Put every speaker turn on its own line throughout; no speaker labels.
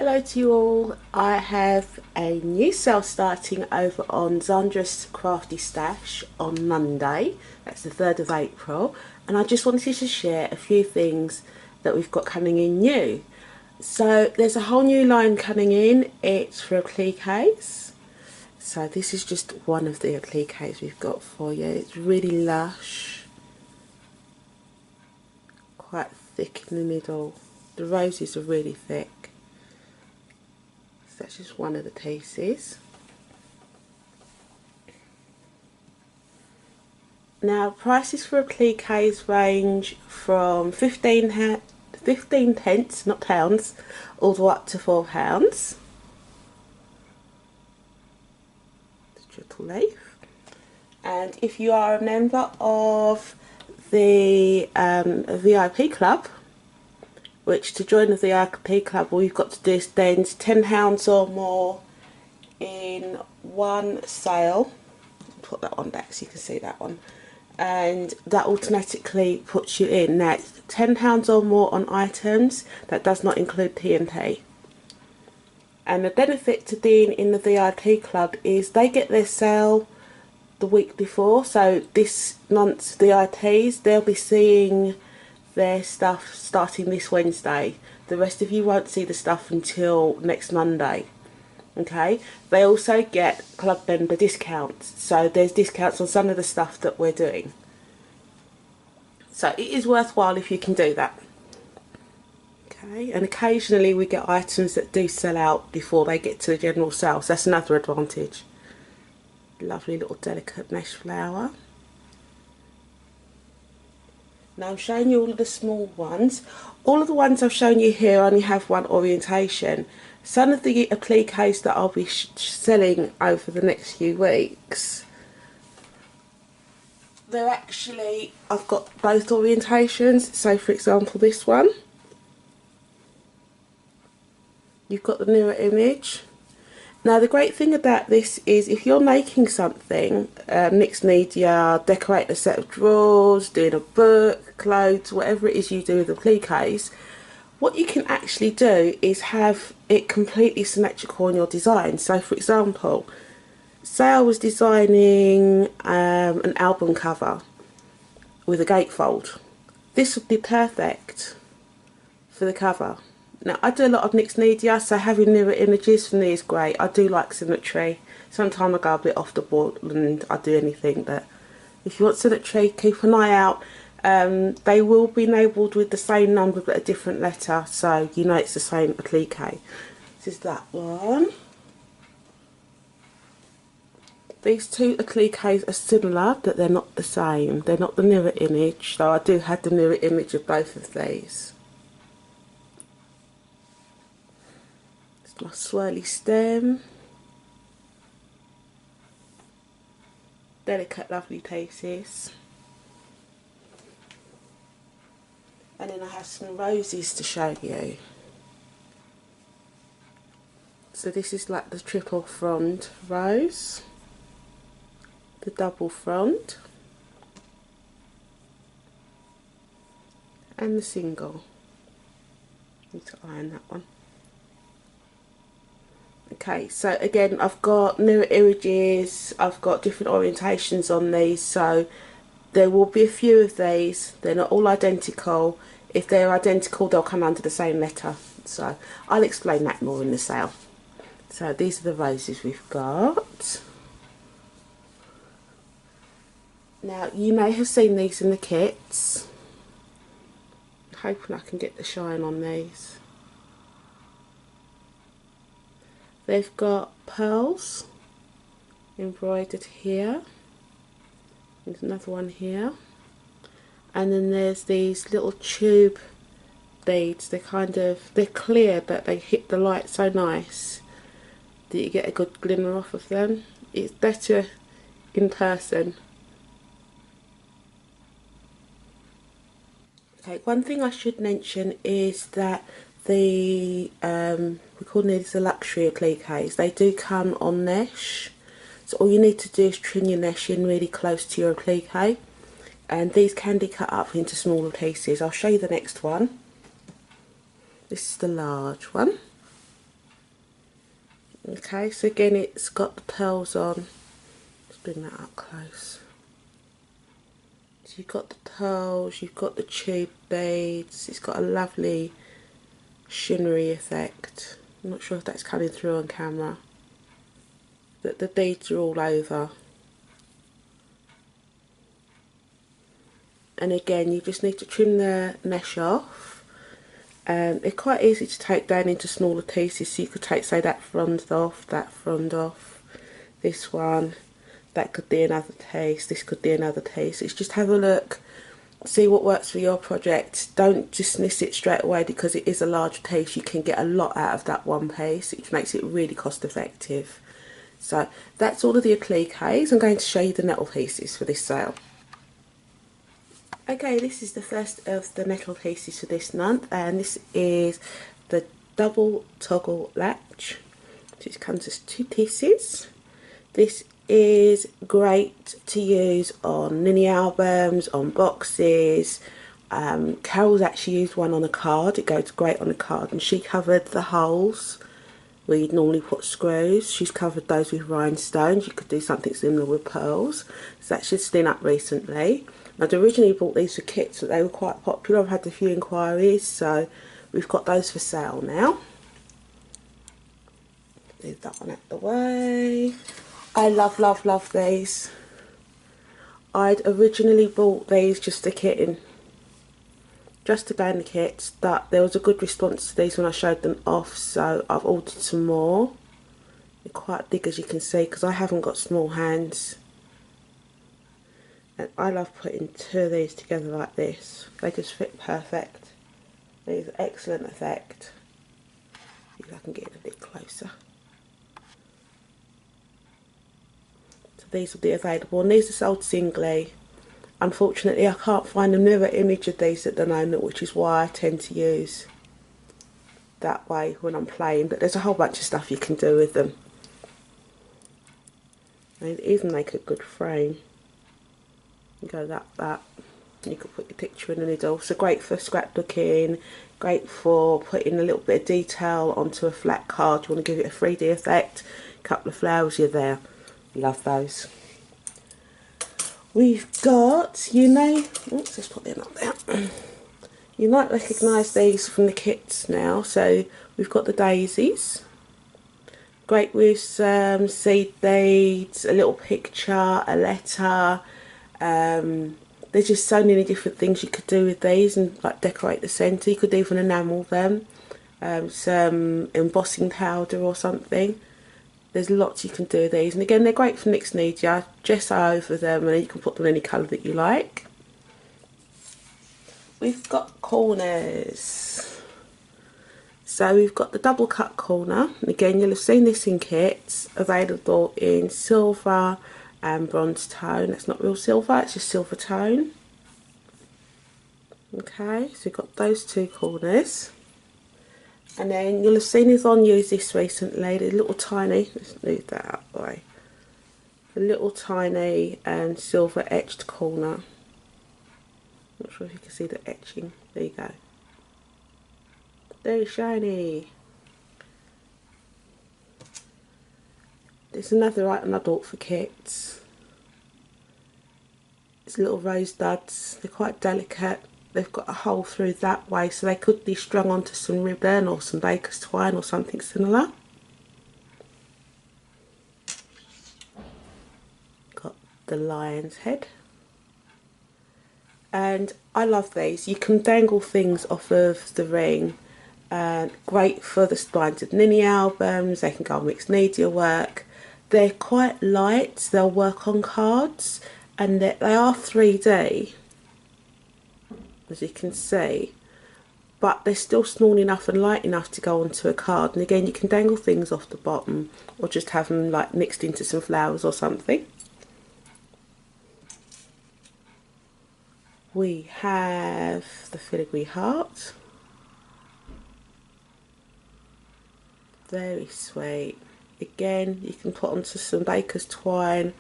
Hello to you all. I have a new sale starting over on Xanderous Crafty Stash on Monday. That's the 3rd of April. And I just wanted to share a few things that we've got coming in new. So there's a whole new line coming in. It's for appliques. So this is just one of the appliques we've got for you. It's really lush. Quite thick in the middle. The roses are really thick. That's just one of the pieces. Now prices for appliques range from 15 pence, not pounds, all the way up to £4. Triple leaf. And if you are a member of the VIP club, which to join the VIP club, all you've got to do is spend £10 or more in one sale. Put that one back so you can see that one. And that automatically puts you in. Now, it's £10 or more on items. That does not include P&P. And the benefit to being in the VIP club is they get their sale the week before. So this month's VIPs, they'll be seeing their stuff starting this Wednesday. The rest of you won't see the stuff until next Monday. Okay, they also get club member discounts, so there's discounts on some of the stuff that we're doing, so it is worthwhile if you can do that. Okay, and occasionally we get items that do sell out before they get to the general sale, so that's another advantage. Lovely little delicate mesh flower. Now I'm showing you all of the small ones. All of the ones I've shown you here only have one orientation. Some of the appliques that I'll be selling over the next few weeks, they're actually, I've got both orientations. So for example this one, you've got the mirror image. Now the great thing about this is if you're making something, mixed media, decorate a set of drawers, doing a book, clothes, whatever it is you do with appliques, what you can actually do is have it completely symmetrical on your design. So for example, say I was designing an album cover with a gatefold. This would be perfect for the cover. Now I do a lot of mixed media, so having mirror images for me is great. I do like symmetry. Sometimes I go a bit off the board and I do anything, but if you want symmetry, keep an eye out. They will be labelled with the same number but a different letter, so you know it's the same applique. This is that one. These two appliques are similar, but they're not the same. They're not the mirror image, so I do have the mirror image of both of these. It's my swirly stem. Delicate, lovely pieces. And then I have some roses to show you. So this is like the triple frond rose, the double frond, and the single. Need to iron that one. Okay, so again I've got mirror images, I've got different orientations on these, so there will be a few of these. They're not all identical. If they're identical, they'll come under the same letter. So I'll explain that more in the sale. So these are the roses we've got. Now you may have seen these in the kits. I'm hoping I can get the shine on these. They've got pearls embroidered here. There's another one here, and then there's these little tube beads. They're clear, but they hit the light so nice that you get a good glimmer off of them. It's better in person. Okay, one thing I should mention is that the we call these the luxury appliques. They do come on mesh. So all you need to do is trim your mesh in really close to your applique, and these can be cut up into smaller pieces. I'll show you the next one. This is the large one. Okay, so again it's got the pearls on. Let's bring that up close. So you've got the pearls, you've got the tube beads, it's got a lovely shimmery effect. I'm not sure if that's coming through on camera, but the beads are all over. And again, you just need to trim the mesh off. They're quite easy to take down into smaller pieces, so you could take, say, that front off, this one, that could be another piece, this could be another piece. It's just have a look, see what works for your project. Don't dismiss it straight away because it is a large piece. You can get a lot out of that one piece, which makes it really cost effective. So that's all of the appliques. I'm going to show you the nettle pieces for this sale. Okay, this is the first of the nettle pieces for this month, and this is the double toggle latch. So it comes as 2 pieces. This is great to use on mini albums, on boxes. Carol's actually used one on a card. It goes great on a card, and she covered the holes where you'd normally put screws. She's covered those with rhinestones. You could do something similar with pearls. So that's just been up recently. I'd originally bought these for kits, but they were quite popular. I've had a few inquiries, so we've got those for sale now. Leave that one out the way. I love these. I'd originally bought these just to kit in, just to go in the kits, but there was a good response to these when I showed them off, so I've ordered some more. They're quite big, as you can see, because I haven't got small hands. And I love putting 2 of these together like this. They just fit perfect. These are excellent effect. See if I can get it a bit closer. So these will be available, and these are sold singly. Unfortunately, I can't find a mirror image of these at the moment, which is why I tend to use that way when I'm playing, but there's a whole bunch of stuff you can do with them. They even make a good frame. You go that. You could put your picture in the middle. So great for scrapbooking, great for putting a little bit of detail onto a flat card. You want to give it a 3D effect, a couple of flowers, you're there. Love those. We've got, you may, oops, let's put them up there. You might recognise these from the kits now. So we've got the daisies. Great with seed beads, a little picture, a letter. There's just so many different things you could do with these, and like decorate the centre. You could even enamel them, some embossing powder or something. There's lots you can do with these, and again they're great for mixed media. Gesso over them, and you can put them any colour that you like. We've got corners. So we've got the double cut corner, and again you'll have seen this in kits, available in silver and bronze tone. It's not real silver, it's just silver tone. Okay, so we've got those 2 corners, and then you'll have seen Yvonne use this recently, the little tiny, let's move that out of the way, the little tiny silver etched corner. Not sure if you can see the etching. There you go. Very shiny. There's another item I bought for kits. It's little rose duds. They're quite delicate. They've got a hole through that way, so they could be strung onto some ribbon or some baker's twine or something similar. Got the lion's head. And I love these. You can dangle things off of the ring. Great for the spines of mini albums. They can go on mixed media work. They're quite light, they'll work on cards, and they are 3D, as you can see, but they're still small enough and light enough to go onto a card. And again, you can dangle things off the bottom, or just have them like mixed into some flowers or something. We have the filigree heart. Very sweet. Again, you can put onto some baker's twine.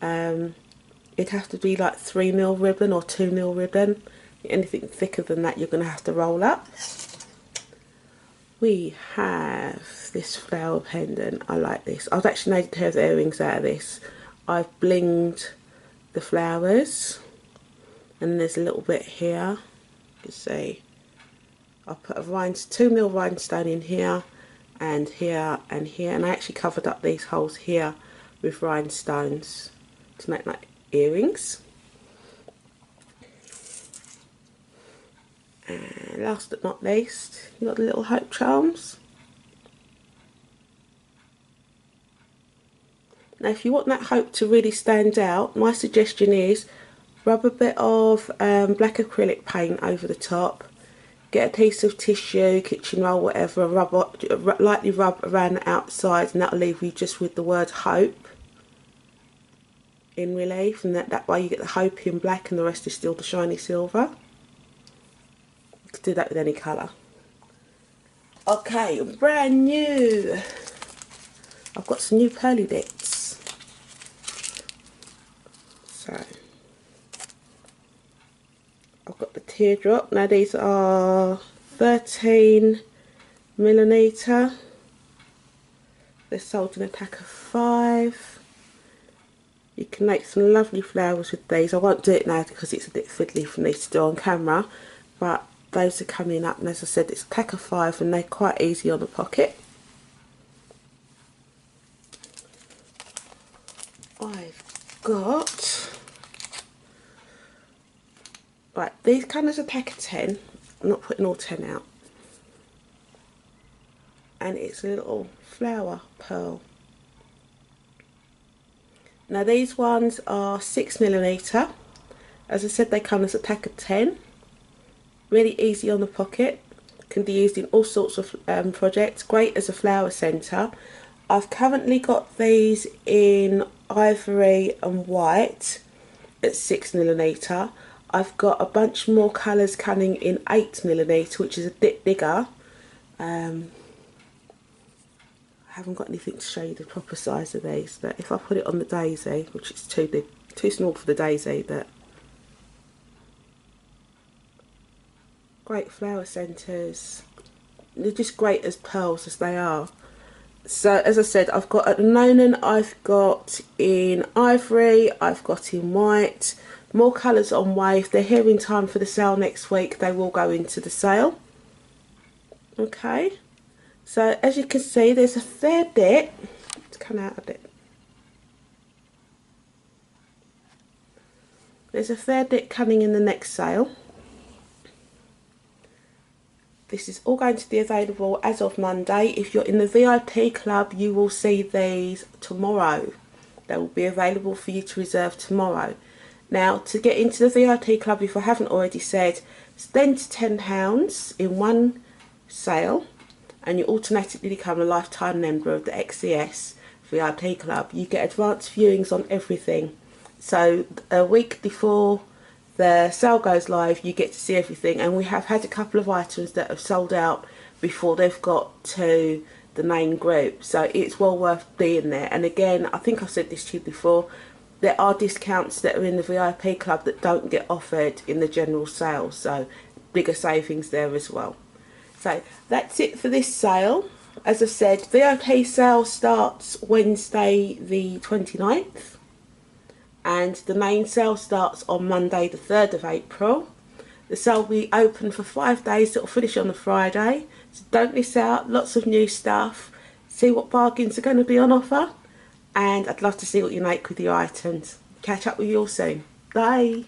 It'd have to be like 3mm ribbon or 2mm ribbon. Anything thicker than that you're going to have to roll up. we have this flower pendant. I like this. I've actually made a pair of earrings out of this. I've blinged the flowers, and there's a little bit here. You can see I put a 2mm rhinestone in here, and here and here, and I actually covered up these holes here with rhinestones to make like earrings. And last but not least, you've got the little hope charms. Now if you want that hope to really stand out, my suggestion is rub a bit of black acrylic paint over the top, get a piece of tissue, kitchen roll, whatever, lightly rub around the outside, and that'll leave you just with the word hope in relief, and that way you get the hope in black and the rest is still the shiny silver. You can do that with any colour. Okay, brand new. I've got some new pearly bits. So I've got the teardrop. Now these are 13mm. They're sold in a pack of 5. You can make some lovely flowers with these. I won't do it now because it's a bit fiddly for me to do on camera, but those are coming up, and as I said, it's a pack of 5 and they're quite easy on the pocket. I've got, right, these come as a pack of 10. I'm not putting all 10 out. And it's a little flower pearl. Now these ones are 6mm. As I said, they come as a pack of 10. Really easy on the pocket. Can be used in all sorts of projects. Great as a flower centre. I've currently got these in ivory and white at 6mm. I've got a bunch more colours coming in 8mm, which is a bit bigger. I haven't got anything to show you the proper size of these, but if I put it on the daisy, which is too big, too small for the daisy, but great flower centres. They're just great as pearls as they are. So as I said, I've got at the moment, I've got in ivory, I've got in white, more colours on wave. They're here in time for the sale next week. They will go into the sale. Okay, so as you can see, there's a fair bit to come out of it. There's a fair bit coming in the next sale. This is all going to be available as of Monday. If you're in the VIP club, you will see these tomorrow. They will be available for you to reserve tomorrow. Now, to get into the VIP club, if I haven't already said, spend £10 in one sale and you automatically become a lifetime member of the XCS VIP club. You get advanced viewings on everything. So a week before the sale goes live, you get to see everything, and we have had a couple of items that have sold out before they've got to the main group, so it's well worth being there. And again, I think I've said this to you before, there are discounts that are in the VIP club that don't get offered in the general sale, so bigger savings there as well. So that's it for this sale. As I said, VIP sale starts Wednesday the 29th. And the main sale starts on Monday the 3rd of April. The sale will be open for 5 days. It will finish on the Friday. So don't miss out. Lots of new stuff. See what bargains are going to be on offer. And I'd love to see what you make with your items. Catch up with you all soon. Bye.